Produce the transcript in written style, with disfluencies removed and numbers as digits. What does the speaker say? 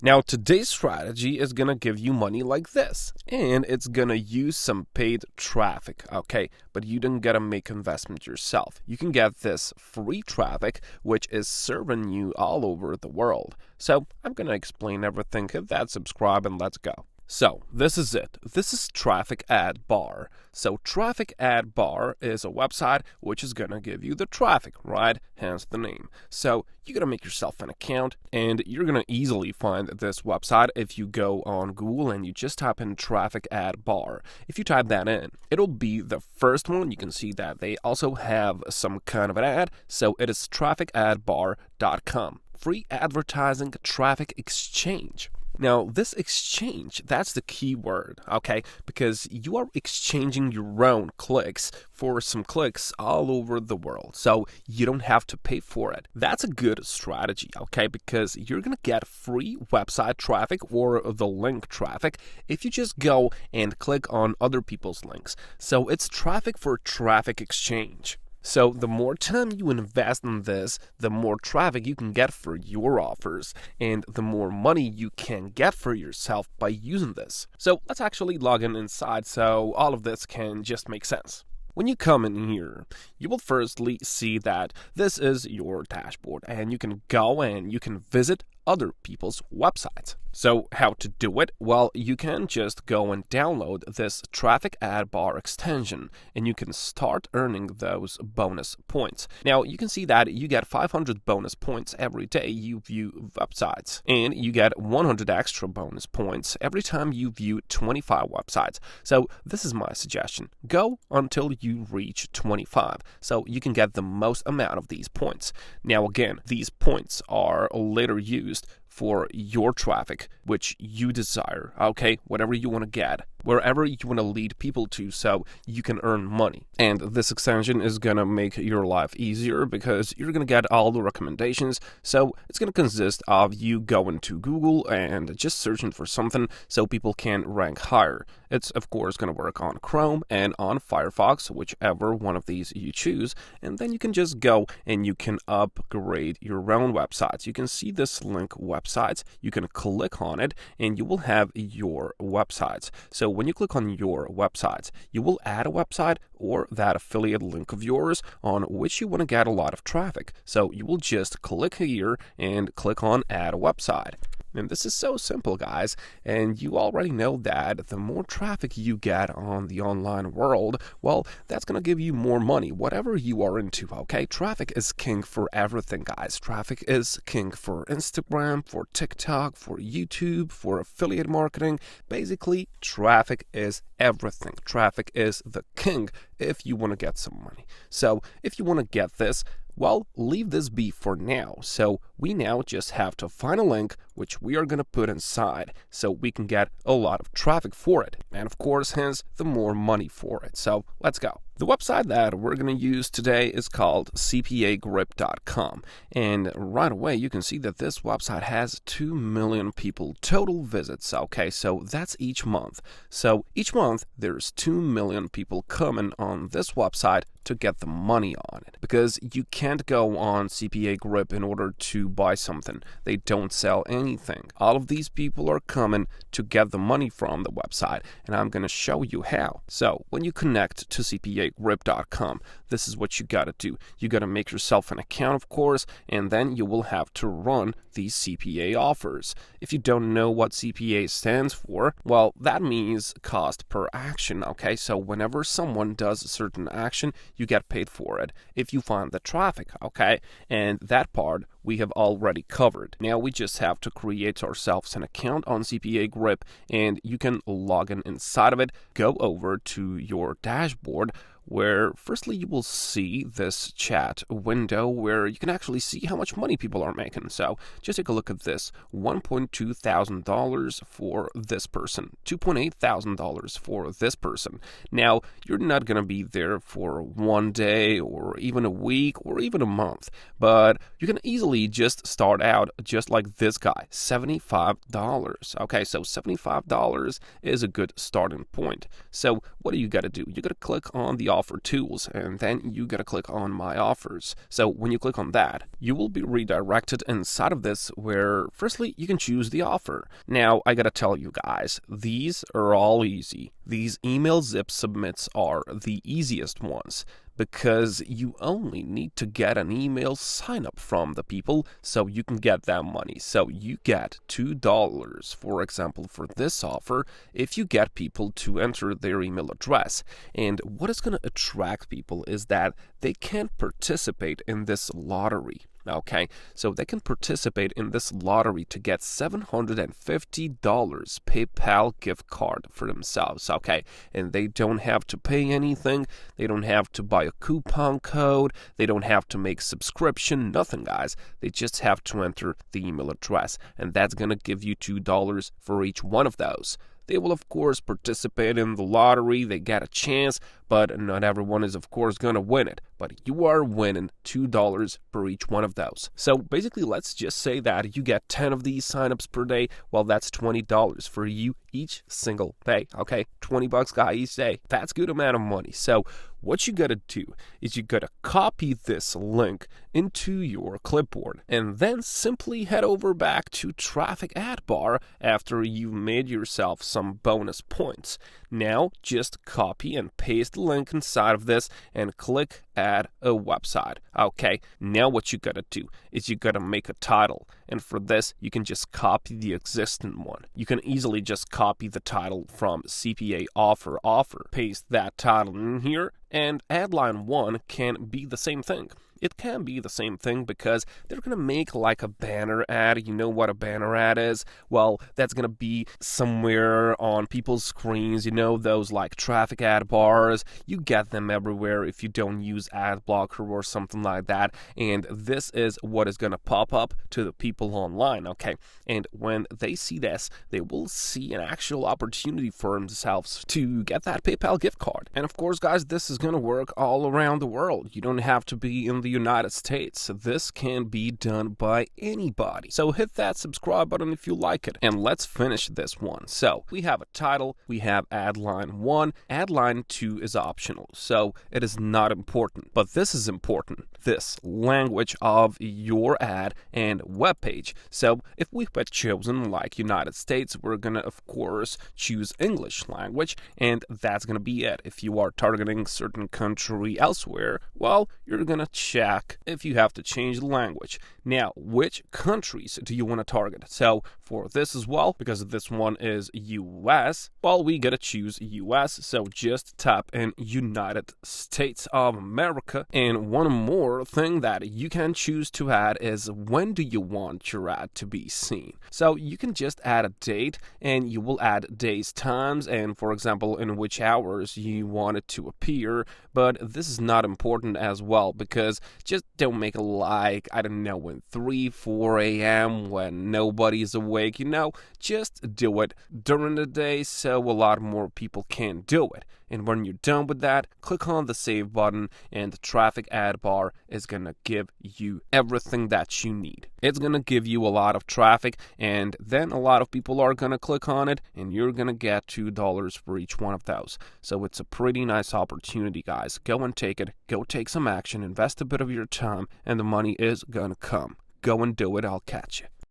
Now, today's strategy is going to give you money like this, and it's going to use some paid traffic, okay? But you don't got to make investment yourself. You can get this free traffic, which is serving you all over the world. So I'm going to explain everything. Hit that subscribe and let's go. So this is it. This is Trafficadbar. So Trafficadbar is a website which is going to give you the traffic, right? Hence the name. So you're going to make yourself an account and you're going to easily find this website if you go on Google and you just type in Trafficadbar. If you type that in, it'll be the first one. You can see that they also have some kind of an ad. So it is trafficadbar.com. Free advertising traffic exchange. Now, this exchange, that's the key word, okay? Because you are exchanging your own clicks for some clicks all over the world. So you don't have to pay for it. That's a good strategy, okay? Because you're going to get free website traffic or the link traffic if you just go and click on other people's links. So it's traffic for traffic exchange. So the more time you invest in this, the more traffic you can get for your offers, and the more money you can get for yourself by using this. So let's actually log in inside so all of this can just make sense. When you come in here, you will firstly see that this is your dashboard, and you can go and you can visit other people's websites. So how to do it? Well, you can just go and download this Trafficadbar extension and you can start earning those bonus points. Now, you can see that you get 500 bonus points every day you view websites, and you get 100 extra bonus points every time you view 25 websites. So this is my suggestion. Go until you reach 25 so you can get the most amount of these points. Now, again, these points are later used for your traffic, which you desire, okay? Whatever you want to get, wherever you want to lead people to so you can earn money. And this extension is going to make your life easier because you're going to get all the recommendations. So it's going to consist of you going to Google and just searching for something so people can rank higher. It's, of course, going to work on Chrome and on Firefox, whichever one of these you choose. And then you can just go and you can upgrade your own websites. You can see this link websites. You can click on it and you will have your websites. So when you click on your websites, you will add a website or that affiliate link of yours on which you want to get a lot of traffic. So you will just click here and click on add a website. And this is so simple, guys, and you already know that the more traffic you get on the online world, well, that's going to give you more money, whatever you are into, okay? Traffic is king for everything, guys. Traffic is king for Instagram, for TikTok, for YouTube, for affiliate marketing. Basically, traffic is everything. Traffic is the king if you want to get some money. So if you want to get this, well, leave this be for now. So we now just have to find a link which we are going to put inside so we can get a lot of traffic for it. And of course, hence the more money for it. So let's go. The website that we're going to use today is called CPAGrip.com. And right away, you can see that this website has 2 million people total visits. Okay, so that's each month. So each month, there's 2 million people coming on this website to get the money on it. Because you can't go on CPAGrip in order to buy something. They don't sell anything. All of these people are coming to get the money from the website. And I'm going to show you how. So when you connect to CPAGrip.com, this is what you got to do. You got to make yourself an account, of course, and then you will have to run these CPA offers. If you don't know what CPA stands for, well, that means cost per action, okay? So whenever someone does a certain action, you get paid for it if you find the traffic, okay? And that part we have already covered. Now we just have to create ourselves an account on CPAGrip, and you can log in inside of it, go over to your dashboard, where firstly you will see this chat window where you can actually see how much money people are making. So just take a look at this. $1.2 thousand for this person, $2.8 thousand for this person. Now, you're not going to be there for one day or even a week or even a month, but you can easily just start out just like this guy, $75. Okay, so $75 is a good starting point. So what do you got to do? You got to click on the offer tools, and then you gotta click on my offers. So when you click on that, you will be redirected inside of this where firstly you can choose the offer. Now I gotta tell you guys, these are all easy. These email zip submits are the easiest ones, because you only need to get an email sign up from the people so you can get that money. So you get $2, for example, for this offer if you get people to enter their email address. And what is going to attract people is that they can participate in this lottery. Okay, so they can participate in this lottery to get $750 PayPal gift card for themselves. Okay, and they don't have to pay anything. They don't have to buy a coupon code. They don't have to make subscription. Nothing, guys. They just have to enter the email address, and that's gonna give you $2 for each one of those. They will, of course, participate in the lottery. They get a chance, but not everyone is, of course, going to win it. But you are winning $2 per each one of those. So basically, let's just say that you get 10 of these signups per day. Well, that's $20 for you each single day. Okay, $20, guys, each day. That's a good amount of money. So what you gotta do is you gotta copy this link into your clipboard and then simply head over back to Trafficadbar after you've made yourself some bonus points. Now just copy and paste the link inside of this and click add a website. Okay, now what you gotta do is you gotta make a title, and for this you can just copy the existing one. You can easily just copy the title from CPA offer, paste that title in here, and headline 1 can be the same thing. It can be the same thing because they're going to make like a banner ad. You know what a banner ad is? Well, that's going to be somewhere on people's screens. You know, those like traffic ad bars. You get them everywhere if you don't use ad blocker or something like that. And this is what is going to pop up to the people online, okay? And when they see this, they will see an actual opportunity for themselves to get that PayPal gift card. And of course, guys, this is going to work all around the world. You don't have to be in the United States. This can be done by anybody. So hit that subscribe button if you like it. And let's finish this one. So we have a title, we have ad line 1, ad line 2 is optional. So it is not important, but this is important. This language of your ad and web page. So if we had chosen like United States, we're gonna of course choose English language, and that's gonna be it. If you are targeting certain country elsewhere, well, you're gonna check if you have to change the language. Now, which countries do you want to target? So for this as well, because this one is US, well, we gotta choose US. So just tap in United States of America. And one more thing that you can choose to add is when do you want your ad to be seen? So you can just add a date, and you will add days, times, and for example, in which hours you want it to appear. But this is not important as well, because just don't make it like, I don't know, when 3, 4 a.m. when nobody's awake, you know, just do it during the day so a lot more people can do it. And when you're done with that, click on the save button, and the traffic ad bar is going to give you everything that you need. It's going to give you a lot of traffic, and then a lot of people are going to click on it, and you're going to get $2 for each one of those. So it's a pretty nice opportunity, guys. Go and take it. Go take some action. Invest a bit of your time, and the money is going to come. Go and do it. I'll catch you.